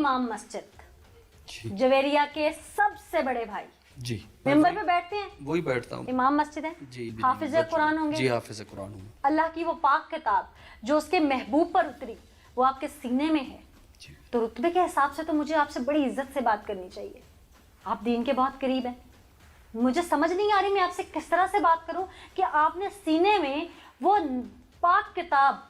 इमाम मस्जिद जवेरिया के सबसे बड़े भाई जी मेंबर पे बैठते हैं, वही बैठता हूँ इमाम मस्जिद है जी। हाफिज कुरान होंगे जी हाफिज कुरान हूँ। अल्लाह की वो पाक किताब जो उसके महबूब पर उतरी वो आपके सीने में है जी। तो रुतबे के हिसाब से तो मुझे आपसे बड़ी इज्जत से बात करनी चाहिए। आप दीन के बहुत करीब हैं, मुझे समझ नहीं आ रही मैं आपसे किस तरह से बात करूं कि आपने सीने में वो पाक किताब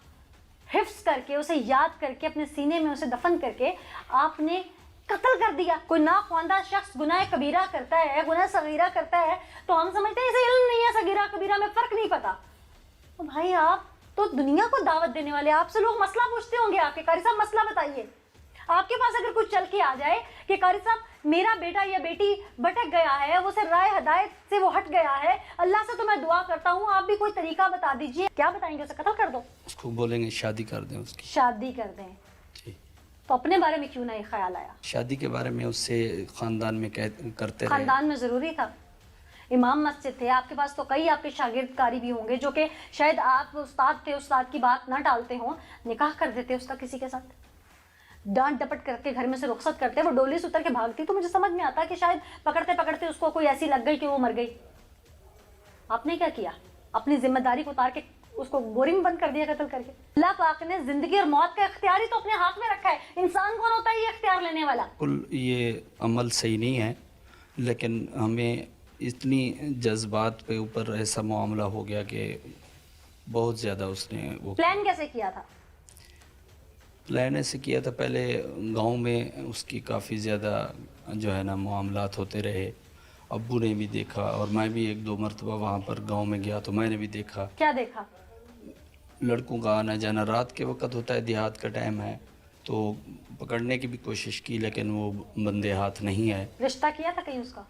हिफ्स करके उसे याद करके अपने सीने में उसे दफन करके आपने कत्ल कर दिया। कोई नाख्वानदा शख्स गुनाह कबीरा करता है, गुनाह सगीरा करता है तो हम समझते हैं इसे इल्म नहीं है, सगीरा कबीरा में फर्क नहीं पता। तो भाई आप तो दुनिया को दावत देने वाले, आपसे लोग मसला पूछते होंगे, आपके कारी साहब मसला बताइए। आपके पास अगर कुछ चल के आ जाए कि कारी साहब मेरा बेटा या बेटी भटक गया है, वो से राय हदायत से वो हट गया है, अल्लाह से तो मैं दुआ करता हूँ, आप भी कोई तरीका बता दीजिए, क्या बताएंगे? उसे कत्ल कर दो? उसको बोलेंगे शादी कर दें, उसकी शादी कर दें। जी। तो अपने बारे में क्यों ना ये ख्याल आया? शादी के बारे में उससे खानदान में करते रहे। खानदान में जरूरी था, इमाम मस्जिद थे, आपके पास तो कई आपके शागिर्द कारी भी होंगे जो कि शायद आप उस्ताद थे, उस्ताद की बात ना टालते हो, निकाह कर देते उसका किसी के साथ, डांट डपट करके घर में से रुखसत करते, वो डोली से उतर के भागती, तो मुझे समझ में आता कि शायद पकड़ते पकड़ते उसको कोई ऐसी लग गई कि वो मर गई। आपने क्या किया? अपनी जिम्मेदारी को उतार के उसको बोरी में बंद कर दिया कत्ल करके। अल्लाह पाक ने जिंदगी और मौत का इख्तियार ही तो अपने हाथ में रखा है, इंसान कौन होता है ये इख्तियार लेने वाला? कुल ये अमल सही नहीं है, लेकिन हमें इतनी जज्बात पे ऊपर ऐसा मामला हो गया कि बहुत ज़्यादा उसने वो प्लान कैसे किया था? प्लान ऐसे किया था, पहले गांव में उसकी काफ़ी ज़्यादा जो है ना मामलात होते रहे, अब्बू ने भी देखा और मैं भी एक दो मरतबा वहाँ पर गांव में गया तो मैंने भी देखा। क्या देखा? लड़कों का आना जाना, रात के वक्त होता है, देहात का टाइम है, तो पकड़ने की भी कोशिश की लेकिन वो बंदे हाथ नहीं आए। रिश्ता किया था कहीं उसका?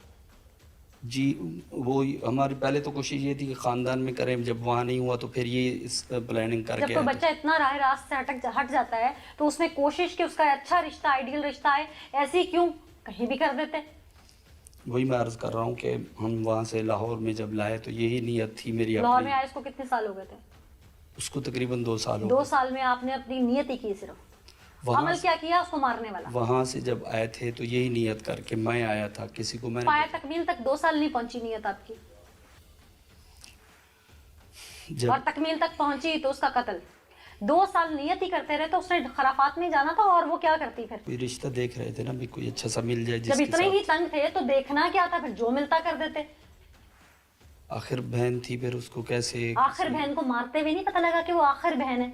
जी वो हमारी पहले तो कोशिश ये थी कि ख़ानदान में करें, जब वहाँ नहीं हुआ तो फिर ये इस प्लानिंग करके जब कोई बच्चा इतना राह रास्त से हट जाता है तो उसमें कोशिश कि उसका अच्छा रिश्ता, आइडियल रिश्ता है, ऐसे क्यों कहीं भी कर देते? वही मैं अर्ज़ कर रहा हूँ कि हम वहाँ से लाहौर में जब लाए तो यही नीयत थी मेरी। लाहौर में आए उसको कितने साल हो गए थे? उसको तकरीबन 2 साल हो 2 गए। साल में आपने अपनी नीयत ही की, सिर्फ अमल क्या किया? उसको मारने वाला। वहाँ से जब आए थे तो यही नीयत करके मैं आया था, किसी को मैंने पाया तकमील तक 2 साल नहीं पहुंची नीयत आपकी, और तकमील तक पहुंची तो उसका कत्ल। 2 साल नियत ही करते रहे तो उसने खराफात में जाना था, और वो क्या करती फिर? कोई रिश्ता देख रहे थे ना, भी कोई अच्छा सा मिल जाए जब जिसके इतने ही साथ। तंग थे तो देखना क्या था, फिर जो मिलता कर देते। आखिर बहन थी, फिर उसको कैसे आखिर बहन को मारते हुए नहीं पता लगा कि वो आखिर बहन है?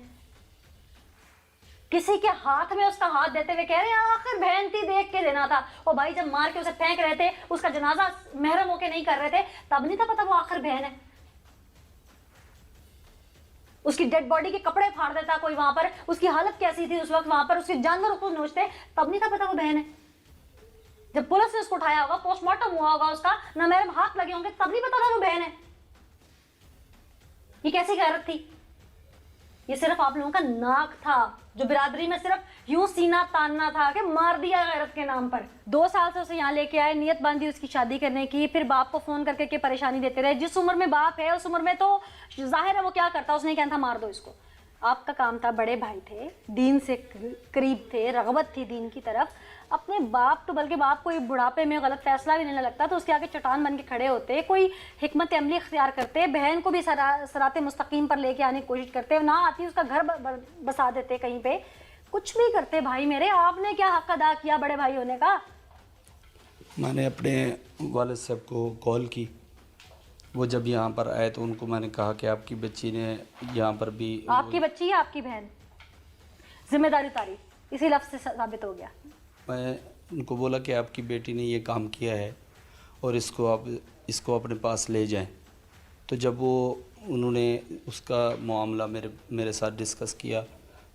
किसी के हाथ में उसका हाथ देते हुए कह रहे हैं आखिर बहन थी, देख के देना था। और भाई जब मार के उसे फेंक रहे थे, उसका जनाजा महरम होके नहीं कर रहे थे, तब नहीं था पता वो आखिर बहन है? उसकी डेड बॉडी के कपड़े फाड़ देता कोई वहां पर, उसकी हालत कैसी थी उस वक्त वहां पर, उसके जानवर को नोचते, तब नहीं था पता वो बहन है? जब पुलिस ने उसको उठाया होगा, पोस्टमार्टम हुआ होगा उसका, ना मेरे हाथ लगे होंगे, तब नहीं पता था वो बहन है? ये कैसी गैरत थी? ये सिर्फ आप लोगों का नाक था जो बिरादरी में सिर्फ यूं सीना तानना था कि मार दिया गैरत के नाम पर। 2 साल से उसे यहाँ लेके आए, नियत बांधी उसकी शादी करने की, फिर बाप को फोन करके के परेशानी देते रहे। जिस उम्र में बाप है उस उम्र में तो जाहिर है वो क्या करता, उसने कहना था मार दो इसको। आपका काम था, बड़े भाई थे, दीन से करीब थे, रगबत थी दीन की तरफ, अपने बाप तो बल्कि बाप को बुढ़ापे में गलत फैसला भी नहीं लगता तो उसके आगे चट्टान बन के खड़े होते, कोई हिकमत अमली इख्तियार करते, बहन को भी सराते मुस्तकीम पर लेके आने की कोशिश करते, ना आती उसका घर बसा देते कहीं पे, कुछ भी करते। भाई मेरे, आपने क्या हक अदा किया बड़े भाई होने का? मैंने अपने वालिद साहब को कॉल की, वो जब यहाँ पर आए तो उनको मैंने कहा कि आपकी बच्ची ने यहाँ पर भी। आपकी बच्ची या आपकी बहन? जिम्मेदारी उतारी, इसी लफ्ज़ से साबित हो गया। मैं उनको बोला कि आपकी बेटी ने ये काम किया है और इसको आप इसको अपने पास ले जाएं। तो जब वो उन्होंने उसका मामला मेरे साथ डिस्कस किया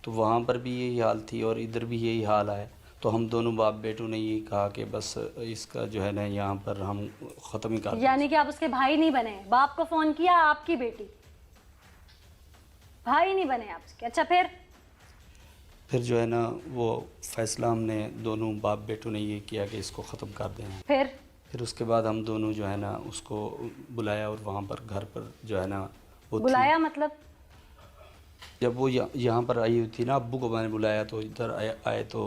तो वहाँ पर भी यही हाल थी और इधर भी यही हाल है। तो हम दोनों बाप बेटों ने यही कहा कि बस इसका जो है ना यहाँ पर हम ख़त्म ही कर दें। यानी कि आप उसके भाई नहीं बने? बाप को फ़ोन किया, आपकी बेटी, भाई नहीं बने आप उसके। अच्छा फिर जो है ना वो फैसला हमने दोनों बाप बेटों ने ये किया कि इसको ख़त्म कर दें। फिर उसके बाद हम दोनों जो है ना उसको बुलाया और वहाँ पर घर पर जो है ना वो बुलाया मतलब जब वो यहाँ पर आई हुई थी ना, अब्बू को मैंने बुलाया तो इधर आए तो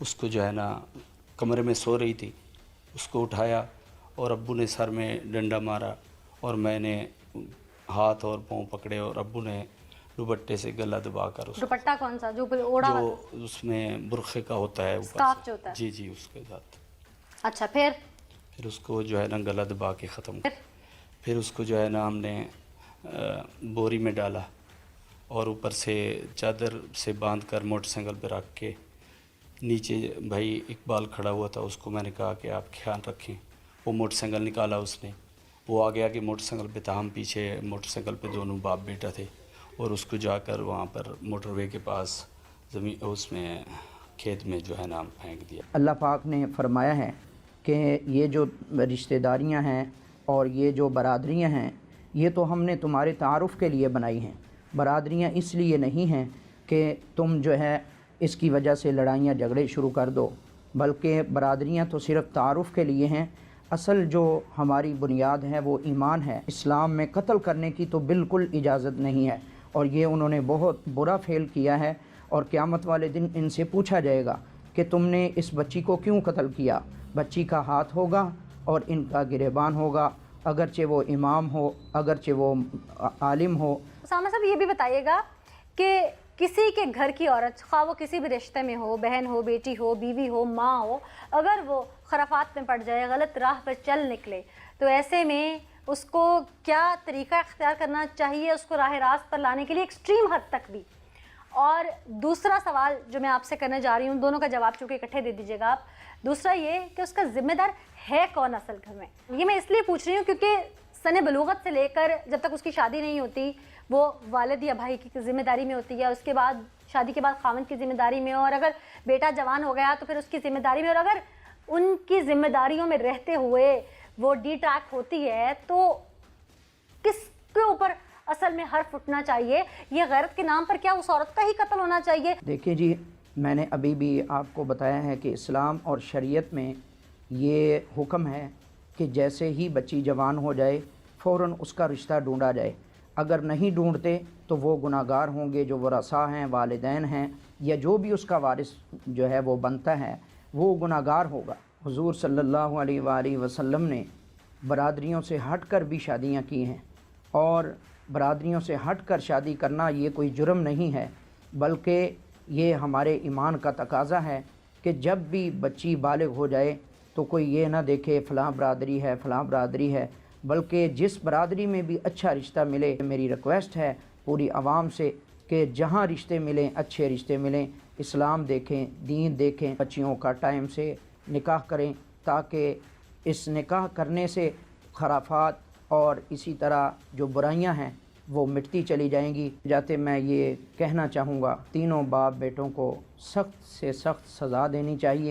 اس کو جو ہے نا کمرے میں سو رہی تھی، اس کو اٹھایا اور ابو نے سر میں ڈنڈا مارا اور میں نے ہاتھ اور پاؤں پکڑے اور ابو نے دوپٹے سے گلا دبا کر اس کو، دوپٹہ کون سا جو اوڑا جو ہوا اس میں برقعے کا ہوتا ہے اوپر سکارف سے، جو ہوتا ہے؟ جی جی اس کے ساتھ، اچھا پھر اس کو جو ہے نا گلا دبا کے ختم کیا۔ پھر اس کو جو ہے نا ہم نے بوری میں ڈالا اور اوپر سے چادر سے باندھ کر موٹر سائیکل پہ رکھ کے، نیچے بھائی اقبال کھڑا ہوا تھا، اس کو میں نے کہا کہ آپ خیال رکھیں، وہ موٹر سائیکل نکالا اس نے، وہ آگے آگے موٹر سائیکل پہ تھا، ہم پیچھے موٹر سائیکل پہ دونوں باپ بیٹا تھے، اور اس کو جا کر وہاں پر موٹر وے کے پاس زمین اس میں کھیت میں جو ہے نا پھینک دیا۔ اللہ پاک نے فرمایا ہے کہ یہ جو رشتہ داریاں ہیں اور یہ جو برادریاں ہیں یہ تو ہم نے تمہارے تعارف کے لیے بنائی ہیں، برادریاں اس لیے نہیں ہیں کہ تم جو ہے اس کی وجہ سے لڑائیاں جھگڑے شروع کر دو، بلکہ برادریاں تو صرف تعارف کے لیے ہیں۔ اصل جو ہماری بنیاد ہے وہ ایمان ہے۔ اسلام میں قتل کرنے کی تو بالکل اجازت نہیں ہے، اور یہ انہوں نے بہت برا فعل کیا ہے، اور قیامت والے دن ان سے پوچھا جائے گا کہ تم نے اس بچی کو کیوں قتل کیا۔ بچی کا ہاتھ ہوگا اور ان کا گریبان ہوگا، اگرچہ وہ امام ہو، اگرچہ وہ عالم ہو۔ اسامہ صاحب یہ بھی بتائیے گا کہ کسی کے گھر کی عورت، خواہ وہ کسی بھی رشتے میں ہو، بہن ہو، بیٹی ہو، بیوی ہو، ماں ہو، اگر وہ خرافات میں پڑ جائے، غلط راہ پر چل نکلے، تو ایسے میں اس کو کیا طریقہ اختیار کرنا چاہیے اس کو راہ راست پر لانے کے لیے، ایکسٹریم حد تک بھی؟ اور دوسرا سوال جو میں آپ سے کرنے جا رہی ہوں، دونوں کا جواب چونکہ اکٹھے دے دیجیے گا آپ، دوسرا یہ کہ اس کا ذمہ دار ہے کون اصل گھر میں؟ یہ میں اس لیے پوچھ رہی ہوں کیونکہ سن بلوغت سے لے کر جب تک اس کی شادی نہیں ہوتی وہ والد یا بھائی کی ذمہ داری میں ہوتی ہے، اس کے بعد شادی کے بعد خاوند کی ذمہ داری میں، اور اگر بیٹا جوان ہو گیا تو پھر اس کی ذمہ داری میں، اور اگر ان کی ذمہ داریوں میں رہتے ہوئے وہ ڈی ٹریک ہوتی ہے تو کس کے اوپر اصل میں حرف اٹھنا چاہیے؟ یہ غیرت کے نام پر کیا اس عورت کا ہی قتل ہونا چاہیے؟ دیکھیں جی، میں نے ابھی بھی آپ کو بتایا ہے کہ اسلام اور شریعت میں یہ حکم ہے کہ جیسے ہی بچی جوان ہو جائے فوراً اس کا رشتہ ڈھونڈا جائے، اگر نہیں ڈھونڈتے تو وہ گناہ گار ہوں گے، جو ورثاء ہیں، والدین ہیں، یا جو بھی اس کا وارث جو ہے وہ بنتا ہے وہ گناہ گار ہوگا۔ حضور صلی اللہ علیہ وآلہ وسلم نے برادریوں سے ہٹ کر بھی شادیاں کی ہیں، اور برادریوں سے ہٹ کر شادی کرنا یہ کوئی جرم نہیں ہے، بلکہ یہ ہمارے ایمان کا تقاضا ہے کہ جب بھی بچی بالغ ہو جائے تو کوئی یہ نہ دیکھے فلاں برادری ہے فلاں برادری ہے، بلکہ جس برادری میں بھی اچھا رشتہ ملے، میری ریکویسٹ ہے پوری عوام سے کہ جہاں رشتے ملیں اچھے رشتے ملیں، اسلام دیکھیں، دین دیکھیں، بچیوں کا ٹائم سے نکاح کریں تاکہ اس نکاح کرنے سے خرافات اور اسی طرح جو برائیاں ہیں وہ مٹتی چلی جائیں گی۔ جاتے میں یہ کہنا چاہوں گا تینوں باپ بیٹوں کو سخت سے سخت سزا دینی چاہیے۔